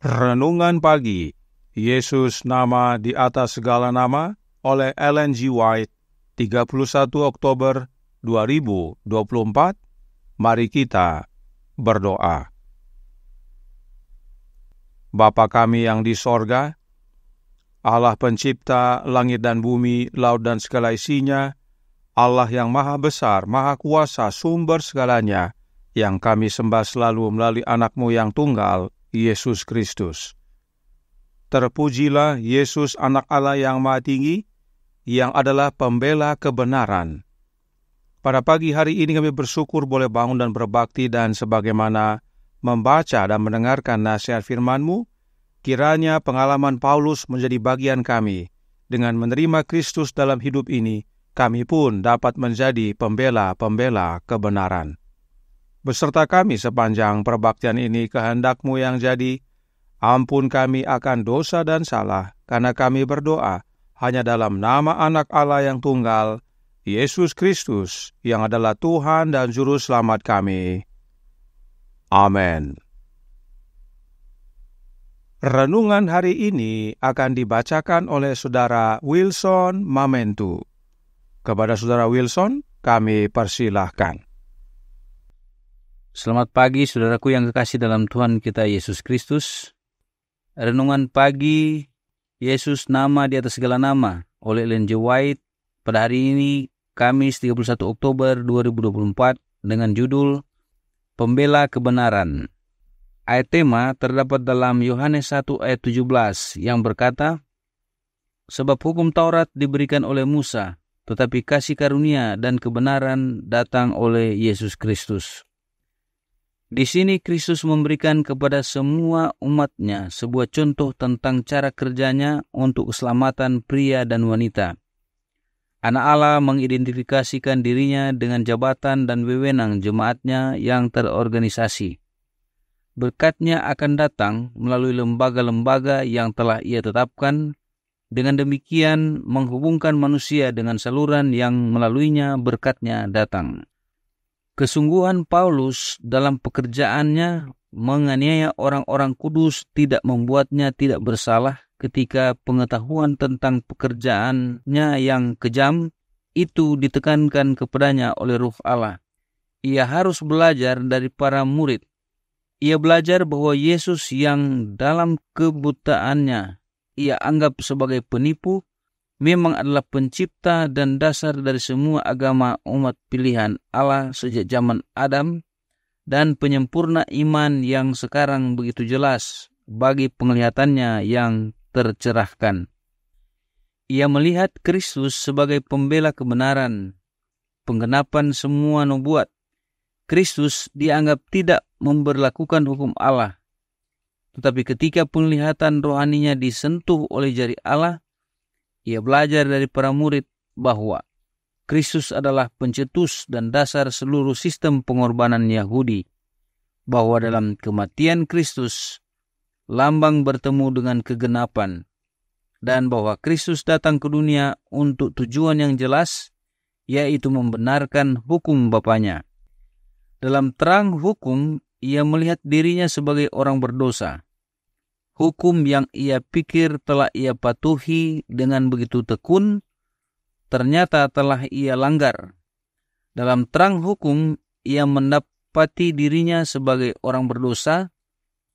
Renungan Pagi, Yesus Nama di Atas Segala Nama oleh Ellen G. White, 31 Oktober 2024. Mari kita berdoa. Bapa kami yang di sorga, Allah pencipta langit dan bumi, laut dan segala isinya, Allah yang maha besar, maha kuasa, sumber segalanya, yang kami sembah selalu melalui anak-Mu yang tunggal, Yesus Kristus. Terpujilah Yesus, anak Allah yang maha tinggi, yang adalah pembela kebenaran. Pada pagi hari ini kami bersyukur boleh bangun dan berbakti, dan sebagaimana membaca dan mendengarkan nasihat firman-Mu, kiranya pengalaman Paulus menjadi bagian kami. Dengan menerima Kristus dalam hidup ini, kami pun dapat menjadi pembela-pembela kebenaran. Beserta kami sepanjang perbaktian ini, kehendak-Mu yang jadi. Ampun kami akan dosa dan salah, karena kami berdoa hanya dalam nama Anak Allah yang tunggal, Yesus Kristus, yang adalah Tuhan dan Juru Selamat kami. Amin. Renungan hari ini akan dibacakan oleh Saudara Wilson Mamentu. Kepada Saudara Wilson, kami persilahkan. Selamat pagi, saudaraku yang kekasih dalam Tuhan kita Yesus Kristus. Renungan pagi, Yesus Nama di Atas Segala Nama oleh Ellen G. White pada hari ini, Kamis 31 Oktober 2024, dengan judul Pembela Kebenaran. Ayat tema terdapat dalam Yohanes 1 ayat 17 yang berkata, "Sebab hukum Taurat diberikan oleh Musa, tetapi kasih karunia dan kebenaran datang oleh Yesus Kristus." Di sini Kristus memberikan kepada semua umat-Nya sebuah contoh tentang cara kerjanya untuk keselamatan pria dan wanita. Anak Allah mengidentifikasikan dirinya dengan jabatan dan wewenang jemaat-Nya yang terorganisasi. Berkat-Nya akan datang melalui lembaga-lembaga yang telah Ia tetapkan. Dengan demikian menghubungkan manusia dengan saluran yang melaluinya berkat-Nya datang. Kesungguhan Paulus dalam pekerjaannya menganiaya orang-orang kudus tidak membuatnya tidak bersalah ketika pengetahuan tentang pekerjaannya yang kejam itu ditekankan kepadanya oleh Ruh Allah. Ia harus belajar dari para murid. Ia belajar bahwa Yesus yang dalam kebutaannya ia anggap sebagai penipu, memang adalah pencipta dan dasar dari semua agama umat pilihan Allah sejak zaman Adam, dan penyempurna iman yang sekarang begitu jelas bagi penglihatannya yang tercerahkan. Ia melihat Kristus sebagai pembela kebenaran, penggenapan semua nubuat. Kristus dianggap tidak memberlakukan hukum Allah, tetapi ketika penglihatan rohaninya disentuh oleh jari Allah, ia belajar dari para murid bahwa Kristus adalah pencetus dan dasar seluruh sistem pengorbanan Yahudi, bahwa dalam kematian Kristus, lambang bertemu dengan kegenapan, dan bahwa Kristus datang ke dunia untuk tujuan yang jelas, yaitu membenarkan hukum Bapanya. Dalam terang hukum, ia melihat dirinya sebagai orang berdosa. Hukum yang ia pikir telah ia patuhi dengan begitu tekun, ternyata telah ia langgar. Dalam terang hukum, ia mendapati dirinya sebagai orang berdosa,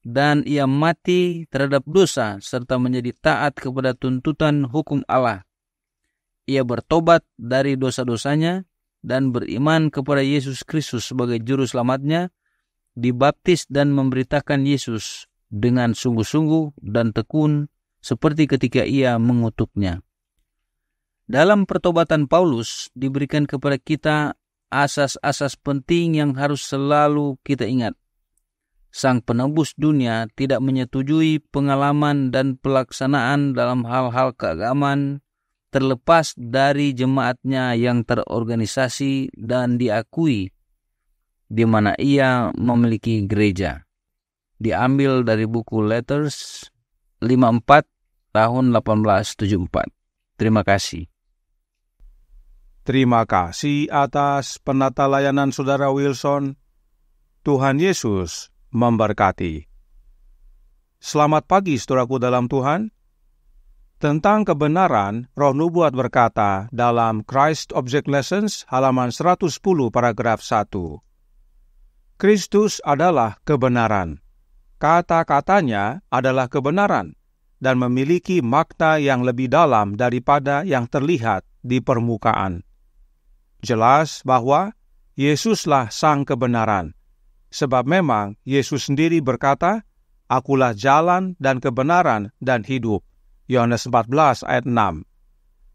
dan ia mati terhadap dosa, serta menjadi taat kepada tuntutan hukum Allah. Ia bertobat dari dosa-dosanya, dan beriman kepada Yesus Kristus sebagai Juru Selamat-Nya, dibaptis dan memberitakan Yesus dengan sungguh-sungguh dan tekun seperti ketika ia mengutuknya. Dalam pertobatan Paulus diberikan kepada kita asas-asas penting yang harus selalu kita ingat. Sang penebus dunia tidak menyetujui pengalaman dan pelaksanaan dalam hal-hal keagamaan terlepas dari jemaat-Nya yang terorganisasi dan diakui, di mana ia memiliki gereja. Diambil dari buku Letters 54 tahun 1874. Terima kasih. Terima kasih atas penata layanan Saudara Wilson. Tuhan Yesus memberkati. Selamat pagi, saudaraku dalam Tuhan. Tentang kebenaran, Roh Nubuat berkata dalam Christ Object Lessons halaman 110 paragraf 1. Kristus adalah kebenaran. Kata-katanya adalah kebenaran dan memiliki makna yang lebih dalam daripada yang terlihat di permukaan. Jelas bahwa Yesuslah sang kebenaran, sebab memang Yesus sendiri berkata, "Akulah jalan dan kebenaran dan hidup." Yohanes 14 ayat 6.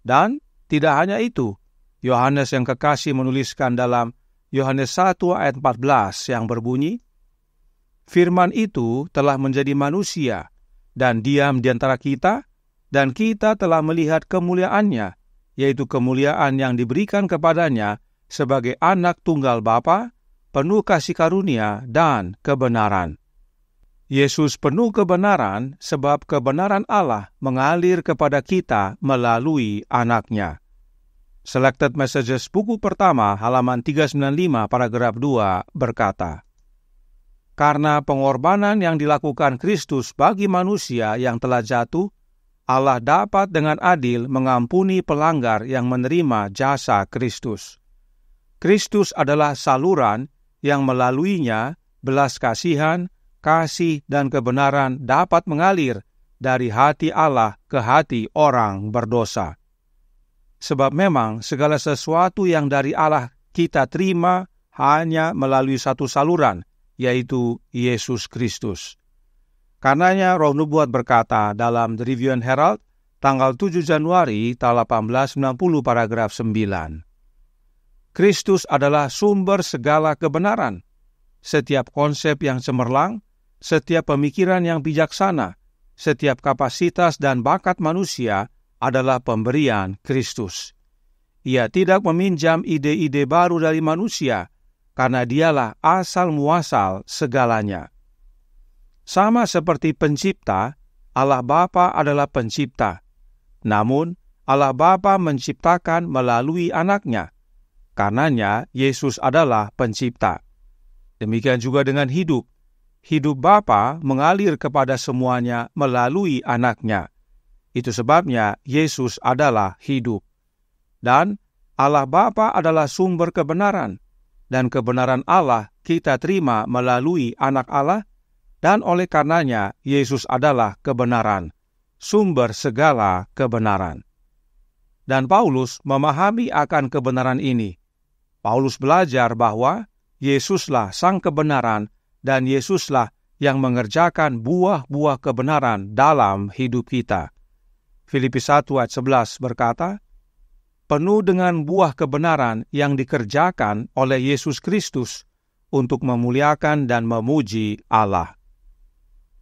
Dan tidak hanya itu, Yohanes yang kekasih menuliskan dalam Yohanes 1 ayat 14 yang berbunyi, "Firman itu telah menjadi manusia dan diam di antara kita, dan kita telah melihat kemuliaannya, yaitu kemuliaan yang diberikan kepadanya sebagai anak tunggal Bapa, penuh kasih karunia dan kebenaran." Yesus penuh kebenaran sebab kebenaran Allah mengalir kepada kita melalui anaknya. Selected Messages buku pertama halaman 395 paragraf 2 berkata, "Karena pengorbanan yang dilakukan Kristus bagi manusia yang telah jatuh, Allah dapat dengan adil mengampuni pelanggar yang menerima jasa Kristus. Kristus adalah saluran yang melaluinya belas kasihan, kasih dan kebenaran dapat mengalir dari hati Allah ke hati orang berdosa. Sebab memang segala sesuatu yang dari Allah kita terima hanya melalui satu saluran, yaitu Yesus Kristus. Karenanya Roh Nubuat berkata dalam The Review and Herald, tanggal 7 Januari tahun 1890 paragraf 9. Kristus adalah sumber segala kebenaran. Setiap konsep yang cemerlang, setiap pemikiran yang bijaksana, setiap kapasitas dan bakat manusia adalah pemberian Kristus. Ia tidak meminjam ide-ide baru dari manusia, karena dialah asal-muasal segalanya. Sama seperti pencipta, Allah Bapa adalah pencipta. Namun, Allah Bapa menciptakan melalui anaknya. Karenanya, Yesus adalah pencipta. Demikian juga dengan hidup. Hidup Bapa mengalir kepada semuanya melalui anaknya. Itu sebabnya Yesus adalah hidup. Dan Allah Bapa adalah sumber kebenaran. Dan kebenaran Allah kita terima melalui anak Allah. Dan oleh karenanya Yesus adalah kebenaran, sumber segala kebenaran. Dan Paulus memahami akan kebenaran ini. Paulus belajar bahwa Yesuslah sang kebenaran dan Yesuslah yang mengerjakan buah-buah kebenaran dalam hidup kita. Filipi 1 ayat 11 berkata, "Penuh dengan buah kebenaran yang dikerjakan oleh Yesus Kristus untuk memuliakan dan memuji Allah."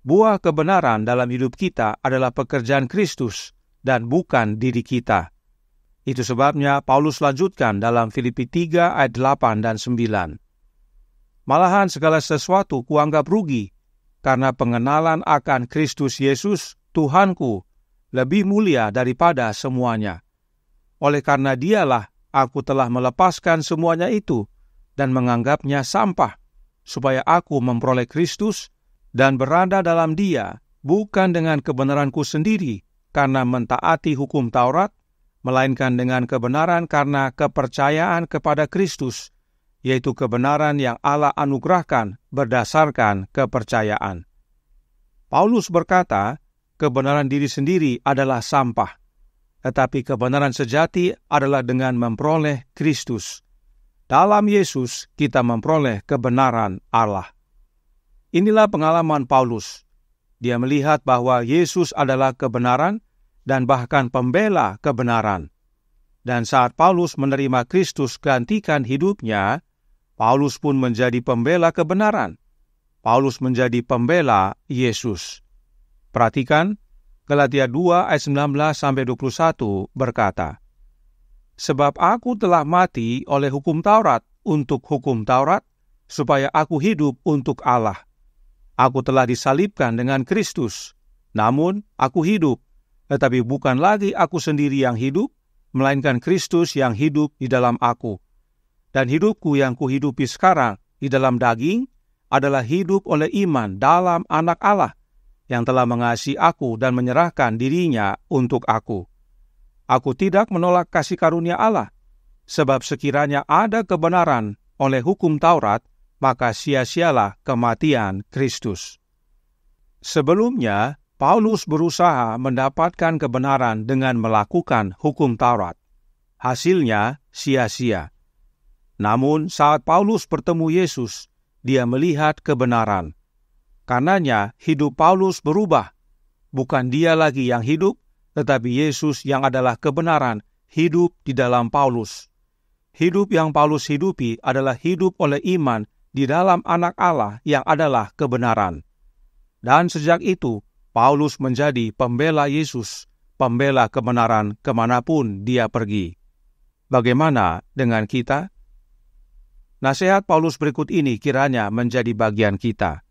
Buah kebenaran dalam hidup kita adalah pekerjaan Kristus dan bukan diri kita. Itu sebabnya Paulus lanjutkan dalam Filipi 3 ayat 8 dan 9. "Malahan segala sesuatu kuanggap rugi, karena pengenalan akan Kristus Yesus, Tuhanku, lebih mulia daripada semuanya. Oleh karena dialah aku telah melepaskan semuanya itu, dan menganggapnya sampah, supaya aku memperoleh Kristus, dan berada dalam Dia, bukan dengan kebenaranku sendiri, karena mentaati hukum Taurat, melainkan dengan kebenaran karena kepercayaan kepada Kristus, yaitu kebenaran yang Allah anugerahkan berdasarkan kepercayaan." Paulus berkata, kebenaran diri sendiri adalah sampah, tetapi kebenaran sejati adalah dengan memperoleh Kristus. Dalam Yesus kita memperoleh kebenaran Allah. Inilah pengalaman Paulus. Dia melihat bahwa Yesus adalah kebenaran dan bahkan pembela kebenaran. Dan saat Paulus menerima Kristus gantikan hidupnya, Paulus pun menjadi pembela kebenaran. Paulus menjadi pembela Yesus. Perhatikan, Galatia 2 ayat 19-21 berkata, "Sebab aku telah mati oleh hukum Taurat untuk hukum Taurat, supaya aku hidup untuk Allah. Aku telah disalibkan dengan Kristus, namun aku hidup, tetapi bukan lagi aku sendiri yang hidup, melainkan Kristus yang hidup di dalam aku. Dan hidupku yang kuhidupi sekarang di dalam daging adalah hidup oleh iman dalam anak Allah, yang telah mengasihi aku dan menyerahkan dirinya untuk aku. Aku tidak menolak kasih karunia Allah, sebab sekiranya ada kebenaran oleh hukum Taurat, maka sia-sialah kematian Kristus. Sebelumnya, Paulus berusaha mendapatkan kebenaran dengan melakukan hukum Taurat. Hasilnya sia-sia. Namun saat Paulus bertemu Yesus, dia melihat kebenaran. Karenanya hidup Paulus berubah. Bukan dia lagi yang hidup, tetapi Yesus yang adalah kebenaran hidup di dalam Paulus. Hidup yang Paulus hidupi adalah hidup oleh iman di dalam Anak Allah yang adalah kebenaran. Dan sejak itu, Paulus menjadi pembela Yesus, pembela kebenaran kemanapun dia pergi. Bagaimana dengan kita? Nasihat Paulus berikut ini kiranya menjadi bagian kita.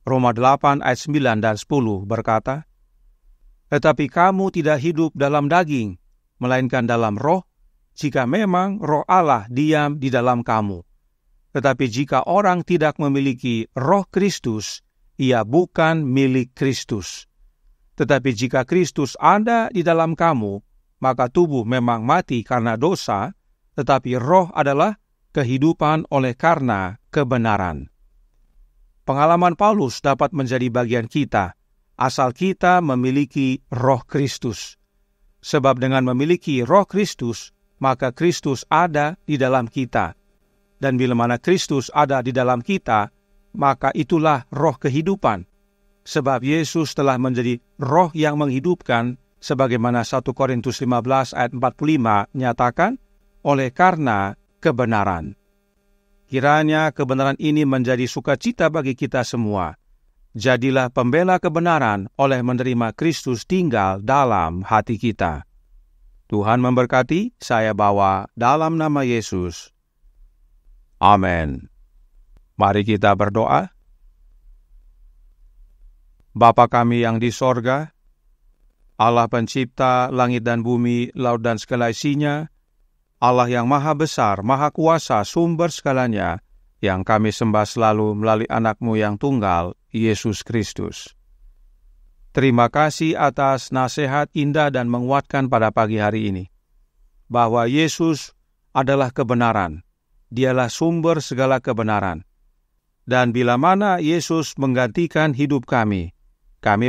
Roma 8 ayat 9 dan 10 berkata, "Tetapi kamu tidak hidup dalam daging, melainkan dalam roh, jika memang roh Allah diam di dalam kamu. Tetapi jika orang tidak memiliki roh Kristus, ia bukan milik Kristus. Tetapi jika Kristus ada di dalam kamu, maka tubuh memang mati karena dosa, tetapi roh adalah kehidupan oleh karena kebenaran." Pengalaman Paulus dapat menjadi bagian kita, asal kita memiliki roh Kristus. Sebab dengan memiliki roh Kristus, maka Kristus ada di dalam kita. Dan bila mana Kristus ada di dalam kita, maka itulah roh kehidupan. Sebab Yesus telah menjadi roh yang menghidupkan, sebagaimana 1 Korintus 15 ayat 45 nyatakan, oleh karena kebenaran. Kiranya kebenaran ini menjadi sukacita bagi kita semua. Jadilah pembela kebenaran oleh menerima Kristus tinggal dalam hati kita. Tuhan memberkati, saya bawa dalam nama Yesus. Amin. Mari kita berdoa. Bapa kami yang di sorga, Allah pencipta langit dan bumi, laut dan segala isinya, Allah yang maha besar, maha kuasa, sumber segalanya, yang kami sembah selalu melalui anak-Mu yang tunggal, Yesus Kristus. Terima kasih atas nasihat indah dan menguatkan pada pagi hari ini, bahwa Yesus adalah kebenaran, Dialah sumber segala kebenaran. Dan bila mana Yesus menggantikan hidup kami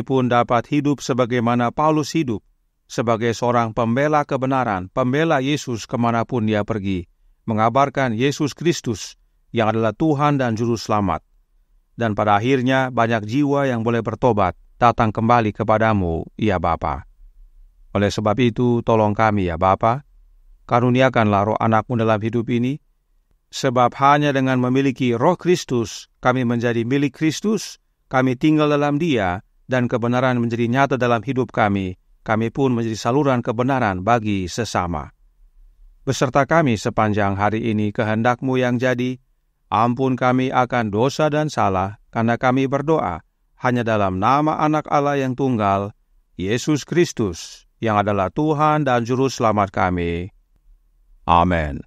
pun dapat hidup sebagaimana Paulus hidup, sebagai seorang pembela kebenaran, pembela Yesus kemanapun dia pergi, mengabarkan Yesus Kristus yang adalah Tuhan dan Juru Selamat. Dan pada akhirnya banyak jiwa yang boleh bertobat, datang kembali kepadamu, ya Bapa. Oleh sebab itu, tolong kami, ya Bapa, karuniakanlah roh anak-Mu dalam hidup ini, sebab hanya dengan memiliki roh Kristus, kami menjadi milik Kristus, kami tinggal dalam Dia, dan kebenaran menjadi nyata dalam hidup kami pun menjadi saluran kebenaran bagi sesama. Beserta kami sepanjang hari ini kehendak-Mu yang jadi, ampun kami akan dosa dan salah, karena kami berdoa hanya dalam nama Anak Allah yang tunggal, Yesus Kristus, yang adalah Tuhan dan Juru Selamat kami. Amin.